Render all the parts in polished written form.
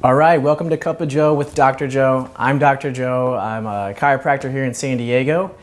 All right, welcome to Cup of Joe with Dr. Joe. I'm Dr. Joe. I'm a chiropractor here in San Diego.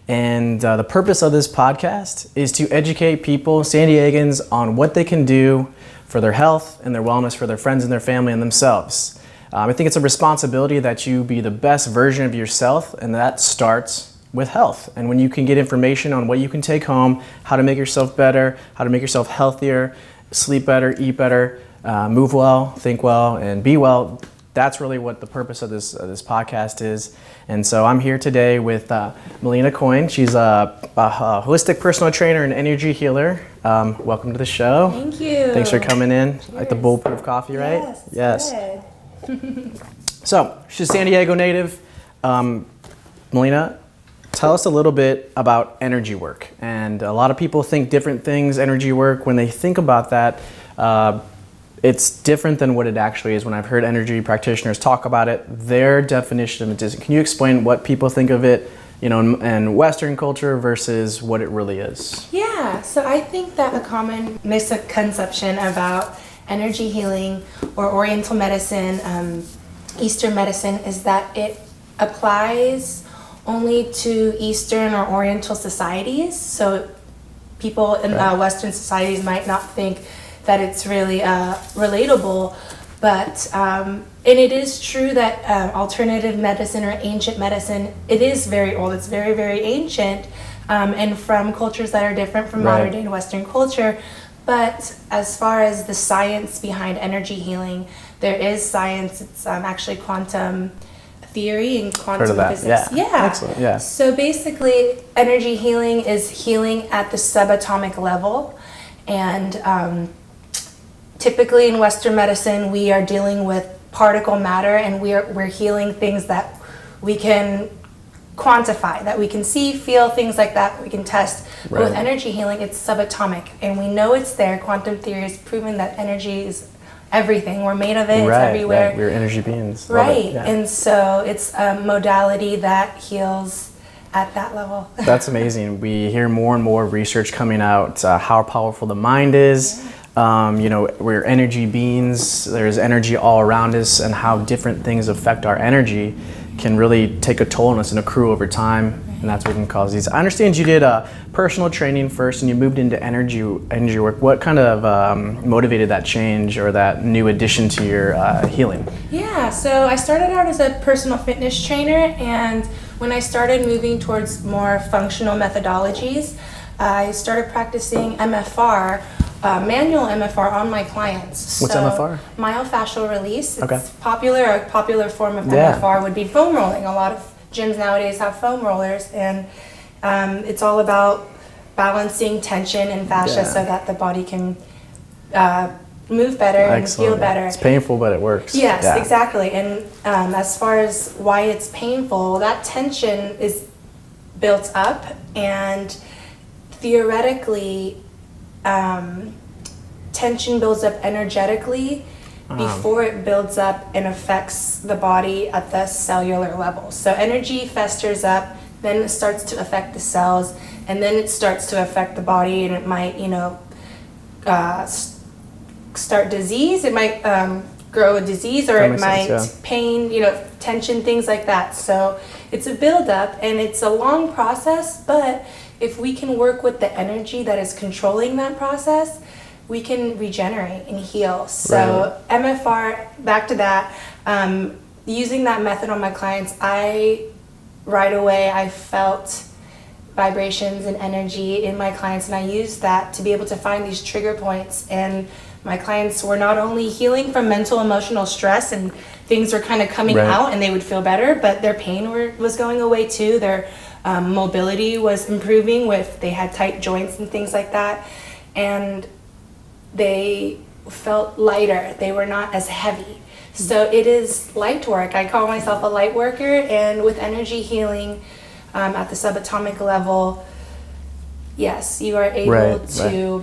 And the purpose of this podcast is to educate people, San Diegans, on what they can do for their health and their wellness, for their friends and their family and themselves. I think it's a responsibility that you be the best version of yourself, and that starts with health. And when you can get information on what you can take home, how to make yourself better, how to make yourself healthier, sleep better, eat better, move well, think well, and be well. That's really what the purpose of this podcast is. And so I'm here today with Malina Coyne. She's a holistic personal trainer and energy healer. Welcome to the show. Thank you. Thanks for coming in. Cheers. Like the bulletproof coffee, right? Yes. Yes. So she's a San Diego native. Malina, tell us a little bit about energy work. And a lot of people think different things, energy work. When they think about that, it's different than what it actually is. When I've heard energy practitioners talk about it, their definition of it is, can you explain what people think of it, in Western culture versus what it really is? Yeah, so I think that a common misconception about energy healing or Oriental medicine, Eastern medicine, is that it applies only to Eastern or Oriental societies. So people in Western societies might not think that it's really relatable, but and it is true that alternative medicine or ancient medicine, it is very old. It's very, very ancient, and from cultures that are different from modern day Western culture. But as far as the science behind energy healing, there is science. It's actually quantum theory and quantum physics. Yeah. Excellent. Yeah. So basically, energy healing is healing at the subatomic level, and typically in Western medicine, we are dealing with particle matter, and we're healing things that we can quantify, that we can see, feel, things like that we can test. But with energy healing, it's subatomic, and we know it's there. Quantum theory has proven that energy is everything. We're made of it. It's everywhere. We're energy beings. Right. Yeah. And so it's a modality that heals at that level. That's amazing. We hear more and more research coming out, how powerful the mind is. Yeah. We're energy beings. There's energy all around us, and how different things affect our energy can really take a toll on us and accrue over time, and that's what can cause these. I understand you did personal training first, and you moved into energy work. What kind of motivated that change or that new addition to your healing? Yeah, so I started out as a personal fitness trainer, and when I started moving towards more functional methodologies, I started practicing MFR. Manual MFR on my clients. What's MFR? Myofascial release. Okay. It's a popular form of MFR would be foam rolling. A lot of gyms nowadays have foam rollers, and it's all about balancing tension and fascia so that the body can move better and feel better. It's painful, but it works. Yes, exactly. And as far as why it's painful, that tension is built up, and theoretically, tension builds up energetically before it builds up and affects the body at the cellular level. So energy festers up, then it starts to affect the cells, and then it starts to affect the body, and it might, start disease. It might grow a disease, or it might pain, tension, things like that. So it's a buildup, and it's a long process, but if we can work with the energy that is controlling that process, we can regenerate and heal. So MFR, back to that, using that method on my clients, right away I felt vibrations and energy in my clients, and I used that to be able to find these trigger points. And my clients were not only healing from mental, emotional stress, and things were kind of coming out and they would feel better, but their pain was going away too. Their mobility was improving, they had tight joints and things like that, and they felt lighter. They were not as heavy. So it is light work. I call myself a light worker, and with energy healing at the subatomic level, yes, you are able to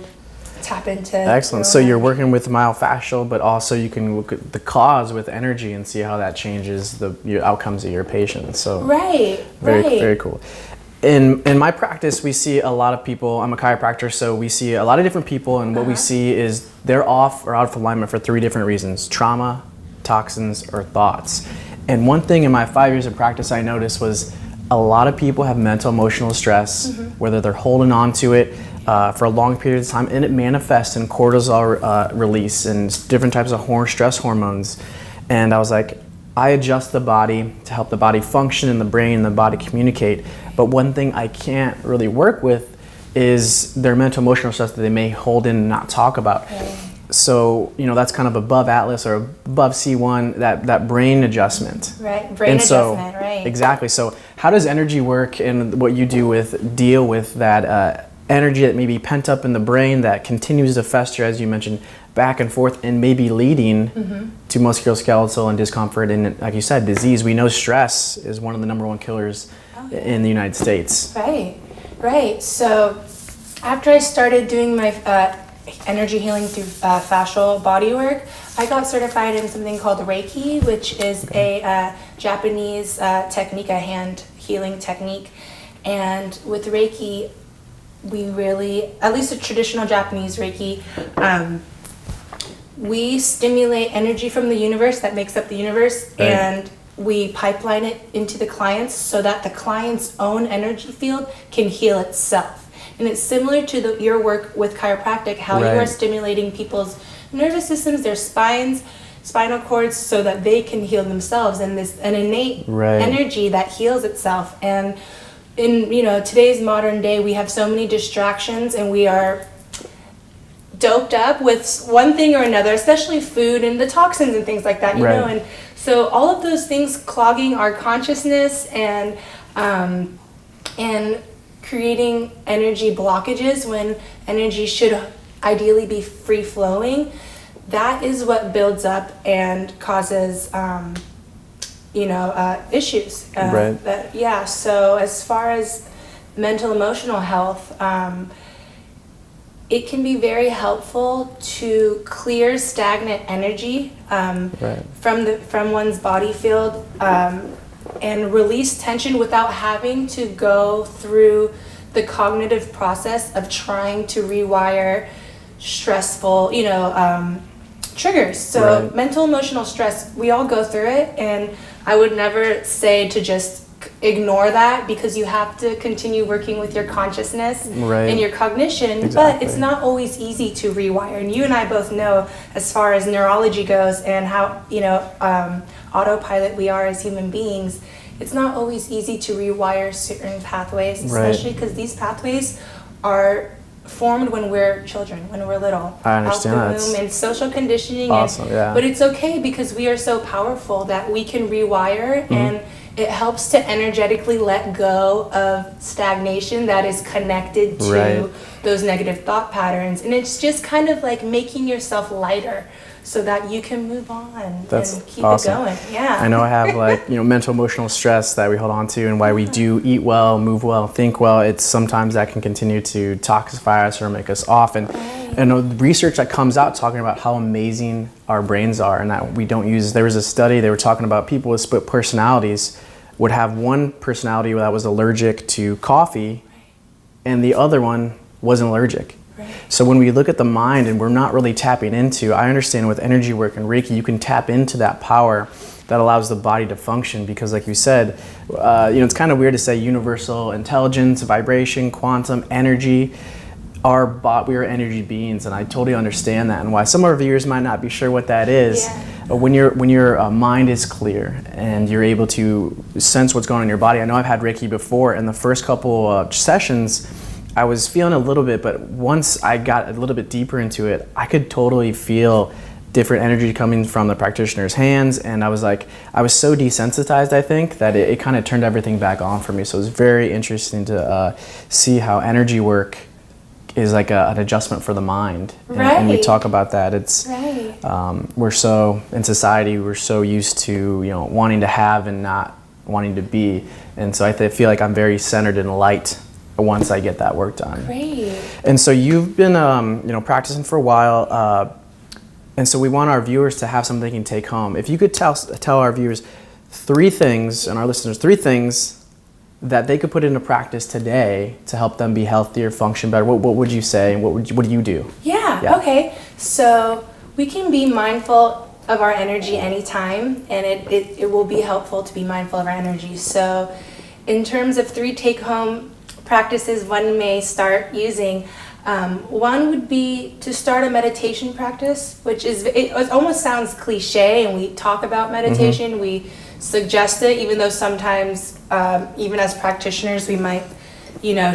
tap into. Excellent. So you're working with myofascial, but also you can look at the cause with energy and see how that changes your outcomes of your patients. So very cool. In my practice, we see a lot of people. I'm a chiropractor, so we see a lot of different people, and what we see is they're off or out of alignment for three different reasons: trauma, toxins, or thoughts. And one thing in my 5 years of practice I noticed was a lot of people have mental emotional stress, whether they're holding on to it for a long period of time, and it manifests in cortisol release and different types of stress hormones. And I was like, I adjust the body to help the body function and the brain and the body communicate. But one thing I can't really work with is their mental emotional stress that they may hold in and not talk about. So, that's kind of above Atlas or above C1, that brain adjustment. Right, brain adjustment, right. Exactly. So how does energy work, and what you do with deal with that energy that may be pent up in the brain that continues to fester, as you mentioned, back and forth, and maybe leading to musculoskeletal and discomfort and, like you said, disease. We know stress is one of the number one killers in the United States. Right. So after I started doing my energy healing through fascial body work, I got certified in something called Reiki, which is a Japanese technique, a hand healing technique. And with Reiki, we really, at least a traditional Japanese Reiki, we stimulate energy from the universe that makes up the universe, and we pipeline it into the clients so that the client's own energy field can heal itself. And it's similar to your work with chiropractic, how you are stimulating people's nervous systems, their spines, spinal cords, so that they can heal themselves, and this an innate energy that heals itself. And in today's modern day, we have so many distractions, and we are doped up with one thing or another, especially food and the toxins and things like that, you know. And so all of those things clogging our consciousness and creating energy blockages when energy should ideally be free flowing, that is what builds up and causes issues. So as far as mental emotional health, it can be very helpful to clear stagnant energy from one's body field, and release tension without having to go through the cognitive process of trying to rewire stressful, triggers. So mental emotional stress, we all go through it, and I would never say to just ignore that, because you have to continue working with your consciousness and your cognition, but it's not always easy to rewire. And you and I both know, as far as neurology goes and how autopilot we are as human beings, it's not always easy to rewire certain pathways, especially because these pathways are formed when we're children, when we're little. I understand out the womb, and social conditioning. But it's okay, because we are so powerful that we can rewire, and it helps to energetically let go of stagnation that is connected to those negative thought patterns. And it's just kind of like making yourself lighter so that you can move on and keep it going. I know I have mental emotional stress that we hold on to, and why we do eat well, move well, think well. It's sometimes that can continue to toxify us or make us off. And the research that comes out talking about how amazing our brains are, and that we don't use. There was a study, they were talking about people with split personalities would have one personality that was allergic to coffee, and the other one wasn't allergic. So when we look at the mind and we're not really tapping into, I understand with energy work and Reiki, you can tap into that power that allows the body to function, because like you said, it's kind of weird to say universal intelligence, vibration, quantum, energy. We are energy beings, and I totally understand that, and why some of our viewers might not be sure what that is. But when your mind is clear and you're able to sense what's going on in your body. I know I've had Reiki before, and the first couple of sessions I was feeling a little bit, but once I got a little bit deeper into it, I could totally feel different energy coming from the practitioner's hands, and I was so desensitized, I think, that it kind of turned everything back on for me. So it was very interesting to see how energy work is like an adjustment for the mind. And we talk about that. It's we're so, in society, we're so used to wanting to have and not wanting to be, and so I feel like I'm very centered in light once I get that work done. And so you've been practicing for a while, and so we want our viewers to have something they can take home. If you could tell our viewers three things, and our listeners, three things that they could put into practice today to help them be healthier, function better, what would you say, and what do you do? Okay. So we can be mindful of our energy anytime, and it will be helpful to be mindful of our energy. So in terms of 3 take-home practices one may start using, one would be to start a meditation practice, which is, it almost sounds cliche, and we talk about meditation, we suggest it, even though sometimes, even as practitioners, we might,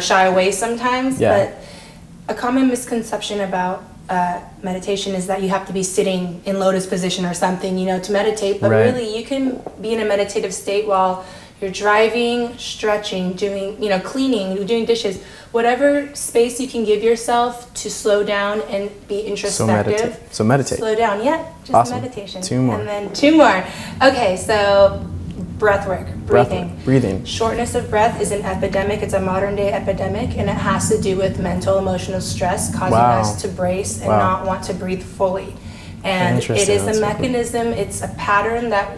shy away sometimes. But a common misconception about meditation is that you have to be sitting in lotus position or something, to meditate. But really, you can be in a meditative state while you're driving, stretching, doing, cleaning, doing dishes, whatever space you can give yourself to slow down and be introspective. So meditate. Slow down, just awesome. meditation. 2 more. And then 2 more. Okay, so breath work, breathing. Breathing. Shortness of breath is an epidemic. It's a modern day epidemic, and it has to do with mental, emotional stress causing us to brace and not want to breathe fully. And it is a mechanism, it's a pattern that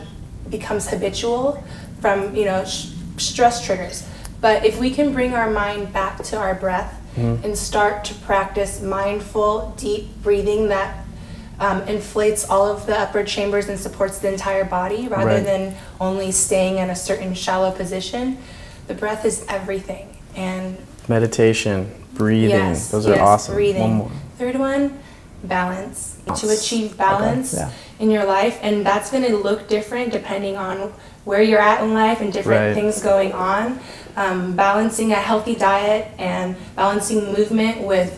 becomes habitual from, stress triggers. But if we can bring our mind back to our breath and start to practice mindful, deep breathing that inflates all of the upper chambers and supports the entire body rather than only staying in a certain shallow position, the breath is everything. And meditation, breathing, those are awesome. Breathing. One more. 3rd one, balance. To achieve balance in your life, and that's going to look different depending on where you're at in life and different things going on. Balancing a healthy diet and balancing movement with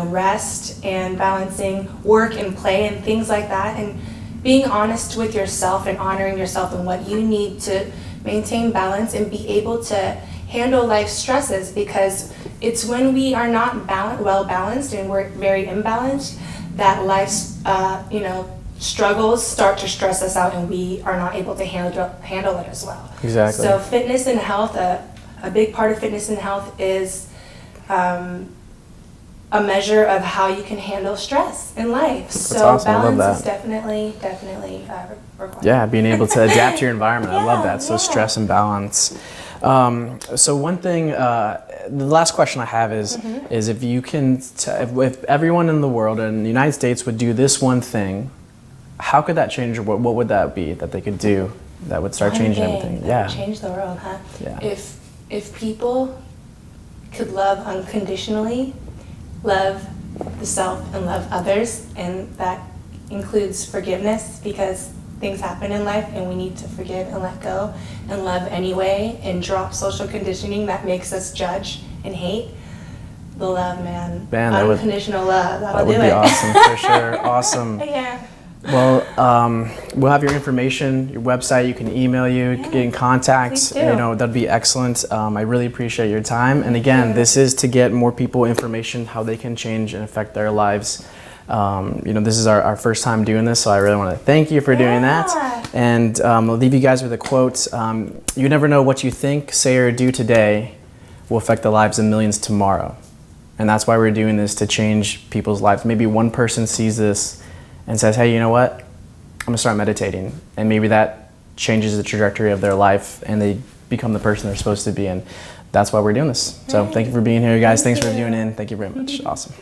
rest, and balancing work and play and things like that, and being honest with yourself and honoring yourself and what you need to maintain balance and be able to handle life stresses, because it's when we are not well balanced and we're very imbalanced that life's struggles start to stress us out, and we are not able to handle it as well. Exactly. So fitness and health, a big part of fitness and health is a measure of how you can handle stress in life. That's so awesome. balance is definitely required. Yeah, being able to adapt to your environment. I love that. So stress and balance. So one thing, the last question I have is if you can, if everyone in the world and the United States would do this one thing, how could that change? What would that be that they could do that would start changing everything? That would change the world, huh? Yeah. If people could love unconditionally, love the self and love others, and that includes forgiveness, because things happen in life and we need to forgive and let go and love anyway, and drop social conditioning that makes us judge and hate. The love, man. Unconditional love. That would be awesome for sure. Awesome. Yeah. Well, we'll have your information, your website. You can email you, get in contact. That'd be excellent. I really appreciate your time. And again, this is to get more people information how they can change and affect their lives. This is our first time doing this, so I really want to thank you for doing that. And I'll leave you guys with a quote. You never know what you think, say, or do today will affect the lives of millions tomorrow. And that's why we're doing this, to change people's lives. Maybe one person sees this and says, hey, you know what? I'm gonna start meditating. And maybe that changes the trajectory of their life and they become the person they're supposed to be. And that's why we're doing this. So thank you for being here, guys. Thanks for tuning in. Thank you very much. Awesome.